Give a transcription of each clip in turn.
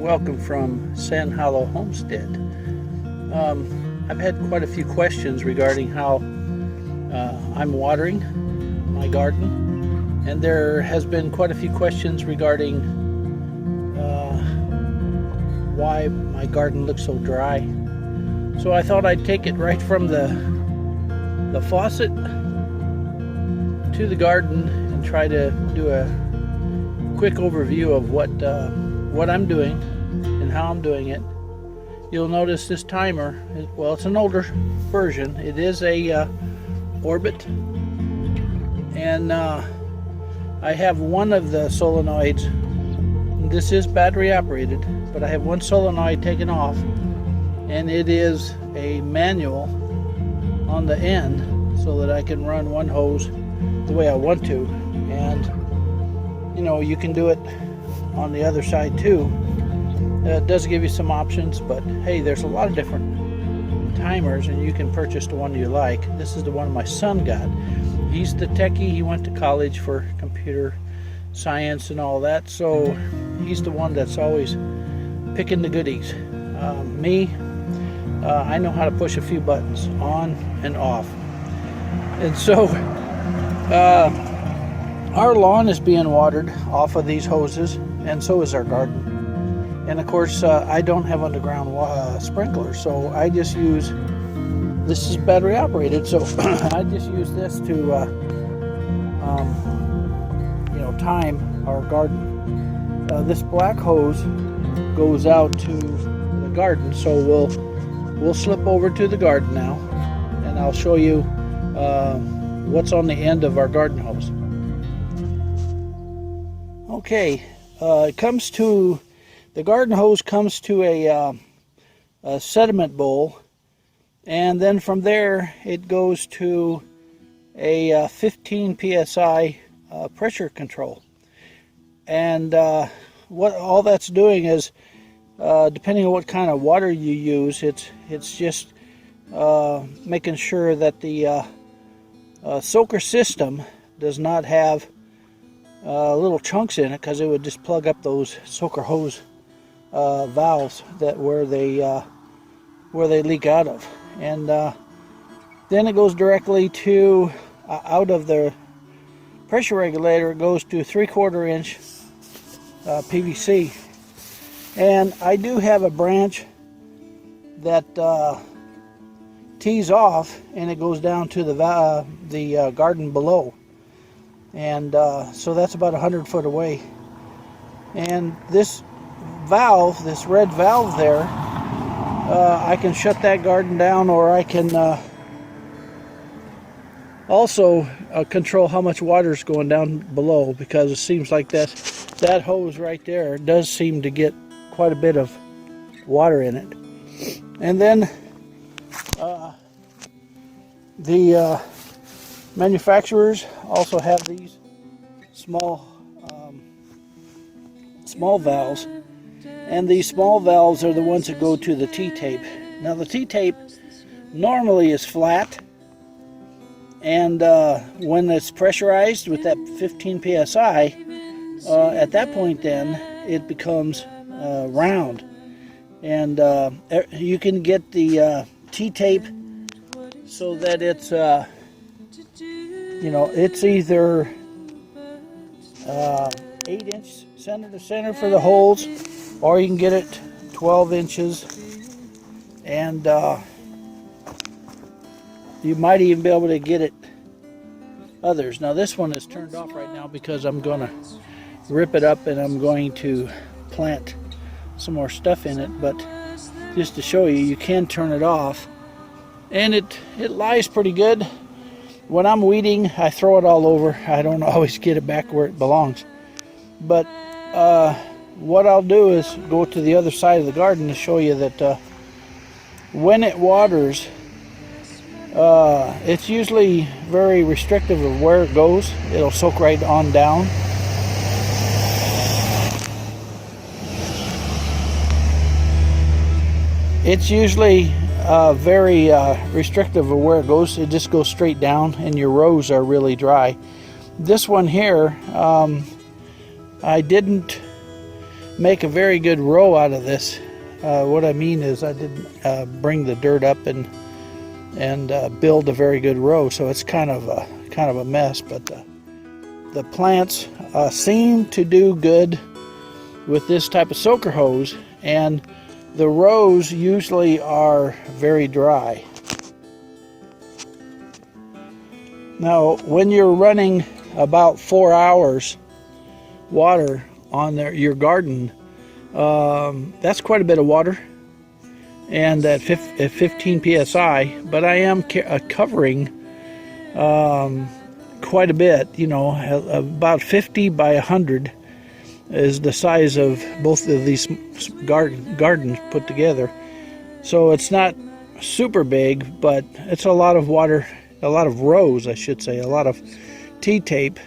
welcome from Sand Hollow Homestead. I've had quite a few questions regarding how I'm watering my garden, and there has been quite a few questions regarding why my garden looks so dry. So I thought I'd take it right from the faucet to the garden and try to do a quick overview of what I'm doing and how I'm doing it. You'll notice this timer, well, it's an older version. It is a Orbit, and I have one of the solenoids. This is battery operated, but I have one solenoid taken off, and it is a manual on the end so that I can run one hose the way I want to. And you know, you can do it on the other side too. It does give you some options, but hey, there's a lot of different timers and you can purchase the one you like. This is the one my son got. He's the techie. He went to college for computer science and all that, so he's the one that's always picking the goodies. I know how to push a few buttons on and off. And so our lawn is being watered off of these hoses, and so is our garden. And of course, I don't have underground sprinklers, so I just use, this is battery operated, so I just use this to time our garden. This black hose goes out to the garden, so we'll slip over to the garden now, and I'll show you what's on the end of our garden hose. Okay, the garden hose comes to a sediment bowl, and then from there it goes to a 15 psi pressure control. And what all that's doing is, depending on what kind of water you use, it's just making sure that the soaker system does not have little chunks in it, because it would just plug up those soaker hose valves where they leak out of. And then it goes directly to out of the pressure regulator. It goes to 3/4 inch PVC, and I do have a branch that tees off, and it goes down to the garden below. And so that's about 100 foot away. And this valve, this red valve there, I can shut that garden down, or I can also control how much water is going down below, because it seems like that hose right there does seem to get quite a bit of water in it. And then the manufacturers also have these small valves, and these small valves are the ones that go to the T-tape. Now the T-tape normally is flat, and when it's pressurized with that 15 psi, at that point then it becomes round, and you can get the T-tape so that it's it's either 8-inch center to center for the holes, or you can get it 12 inches, and you might even be able to get it others. Now this one is turned off right now because I'm going to rip it up and I'm going to plant some more stuff in it, but just to show you, you can turn it off, and it lies pretty good. When I'm weeding, I throw it all over. I don't always get it back where it belongs. But what I'll do is go to the other side of the garden to show you that when it waters, it's usually very restrictive of where it goes. It'll soak right on down. It's usually very restrictive of where it goes. It just goes straight down, and your rows are really dry. This one here, I didn't make a very good row out of this. What I mean is I didn't bring the dirt up and build a very good row, so it's kind of a mess. But the plants seem to do good with this type of soaker hose, and the rows usually are very dry. Now, when you're running about 4 hours water on your garden, that's quite a bit of water, and at 15 psi. But I am covering quite a bit. You know, about 50 by 100 is the size of both of these gardens put together. So it's not super big, but it's a lot of water, a lot of rows, I should say, a lot of T-tape,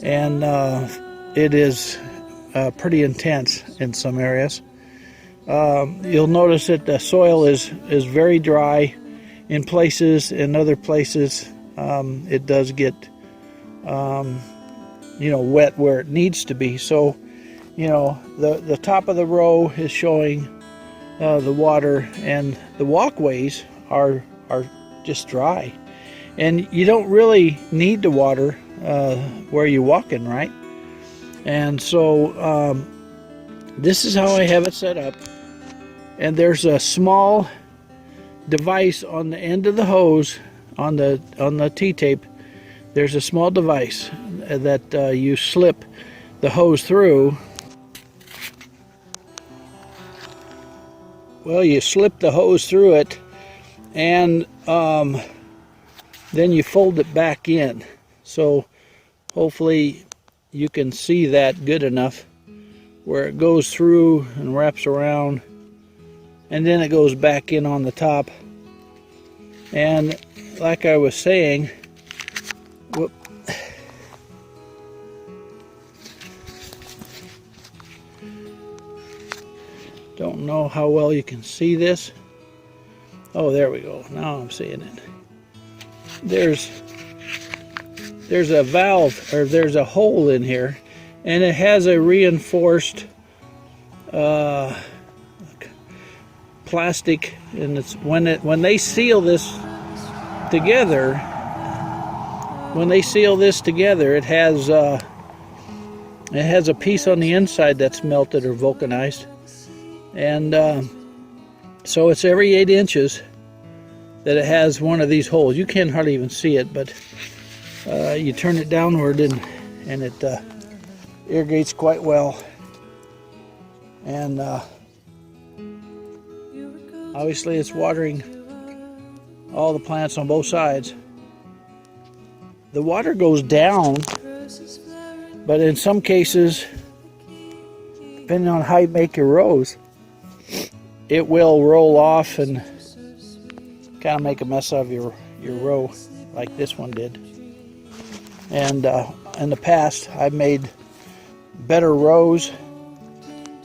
and it is pretty intense in some areas. You'll notice that the soil is very dry in places. In other places, it does get wet where it needs to be. So, the top of the row is showing the water, and the walkways are just dry. And you don't really need to water where you're walking, right? And so this is how I have it set up. And there's a small device on the end of the hose, on the T-tape. There's a small device that you slip the hose through. Well, you slip the hose through it, and then you fold it back in. So hopefully you can see that good enough, where it goes through and wraps around, and then it goes back in on the top. And like I was saying, don't know how well you can see this. Oh, there we go. Now I'm seeing it. There's a valve, or there's a hole in here, and it has a reinforced plastic, and it's when they seal this together, it has a piece on the inside that's melted or vulcanized, and so it's every 8 inches that it has one of these holes. You can hardly even see it, but you turn it downward, and it irrigates quite well. And obviously it's watering all the plants on both sides. The water goes down, but in some cases, depending on how you make your rows, it will roll off and kind of make a mess of your row, like this one did. And in the past, I've made better rows.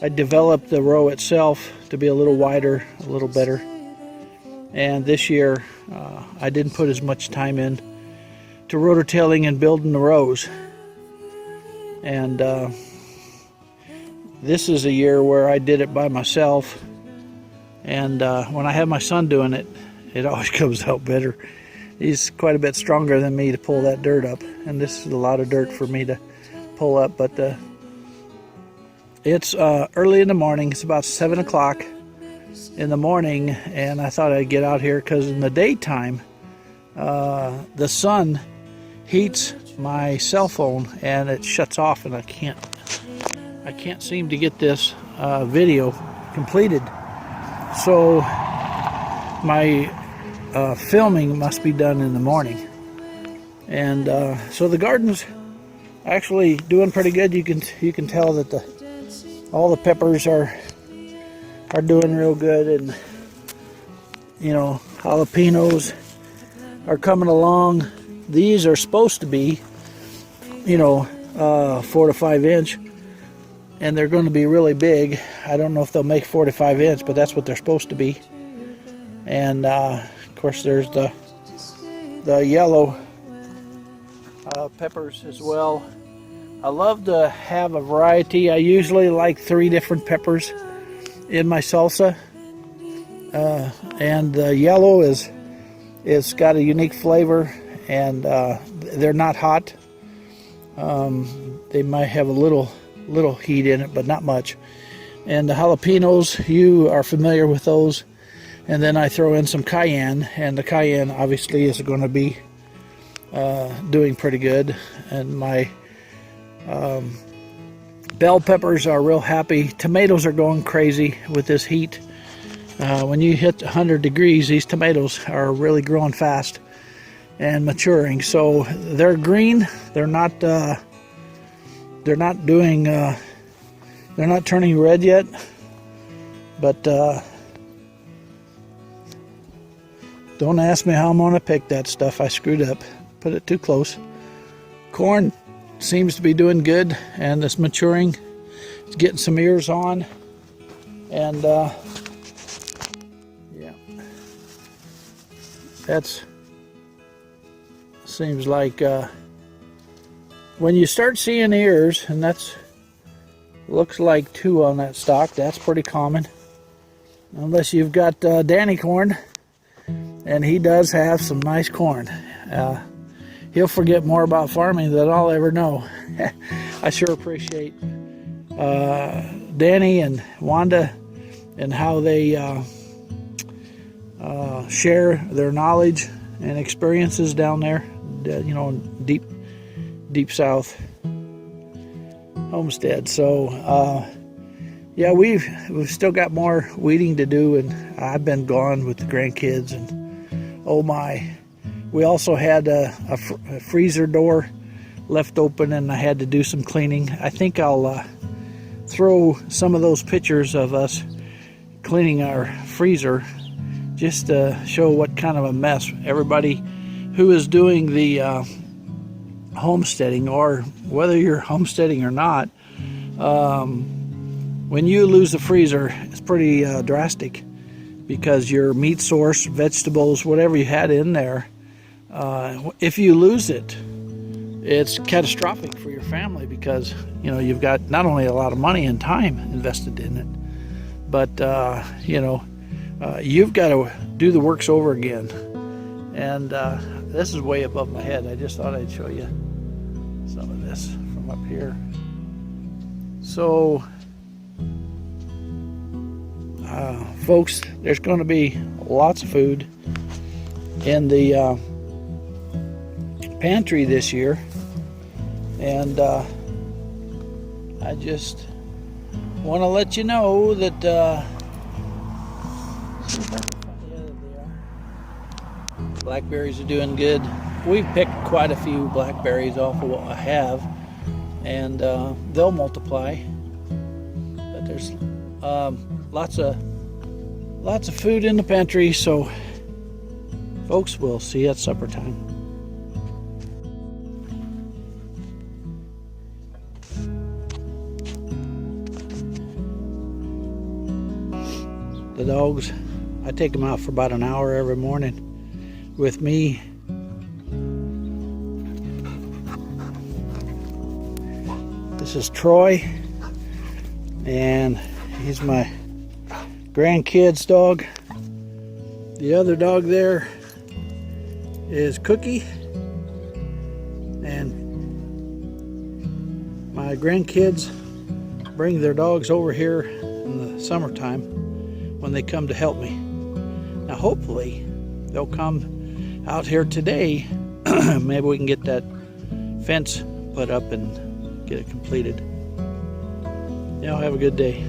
I developed the row itself to be a little wider, a little better. And this year, I didn't put as much time in to rototilling and building the rows. And this is a year where I did it by myself. And when I have my son doing it, it always comes out better. He's quite a bit stronger than me to pull that dirt up, and this is a lot of dirt for me to pull up. But it's early in the morning. It's about 7 o'clock in the morning, and I thought I'd get out here because in the daytime the sun heats my cell phone and it shuts off, and I can't seem to get this video completed. So my filming must be done in the morning. And so the garden's actually doing pretty good. You can tell that all the peppers are doing real good, and jalapenos are coming along. These are supposed to be 4 to 5 inch, and they're going to be really big. I don't know if they'll make 4 to 5 inch, but that's what they're supposed to be. And of course there's the yellow peppers as well. I love to have a variety. I usually like 3 different peppers in my salsa. And the yellow it's got a unique flavor, and they're not hot. They might have a little heat in it, but not much. And the jalapenos, you are familiar with those. And then I throw in some cayenne, and the cayenne obviously is going to be doing pretty good. And my bell peppers are real happy. Tomatoes are going crazy with this heat. When you hit 100 degrees, these tomatoes are really growing fast and maturing. So they're green. They're not doing. They're not turning red yet. But don't ask me how I'm gonna pick that stuff. I screwed up. Put it too close. Corn seems to be doing good, and it's maturing. It's getting some ears on, and yeah, that's seems like when you start seeing ears, and that's looks like 2 on that stalk. That's pretty common, unless you've got Danny corn, and he does have some nice corn. He'll forget more about farming than I'll ever know. I sure appreciate Danny and Wanda and how they share their knowledge and experiences down there, you know, in deep south Homestead. So yeah, we've still got more weeding to do, and I've been gone with the grandkids, and oh my. We also had a freezer door left open, and I had to do some cleaning. I think I'll throw some of those pictures of us cleaning our freezer just to show what kind of a mess. Everybody who is doing the homesteading, or whether you're homesteading or not, when you lose the freezer, it's pretty drastic, because your meat source, vegetables, whatever you had in there, if you lose it, it's catastrophic for your family, because you know you've got not only a lot of money and time invested in it, but you know you've got to do the works over again. And this is way above my head. I just thought I'd show you some of this from up here. So folks, there's going to be lots of food in the pantry this year, and I just want to let you know that blackberries are doing good. We've picked quite a few blackberries off of what I have, and they'll multiply. But there's lots of food in the pantry, so folks, we'll see you at supper time. The dogs, I take them out for about an hour every morning with me. This is Troy, and he's my grandkid's dog. The other dog there is Cookie, and my grandkids bring their dogs over here in the summertime when they come to help me. Now hopefully they'll come out here today. Maybe we can get that fence put up and get it completed. Y'all have a good day.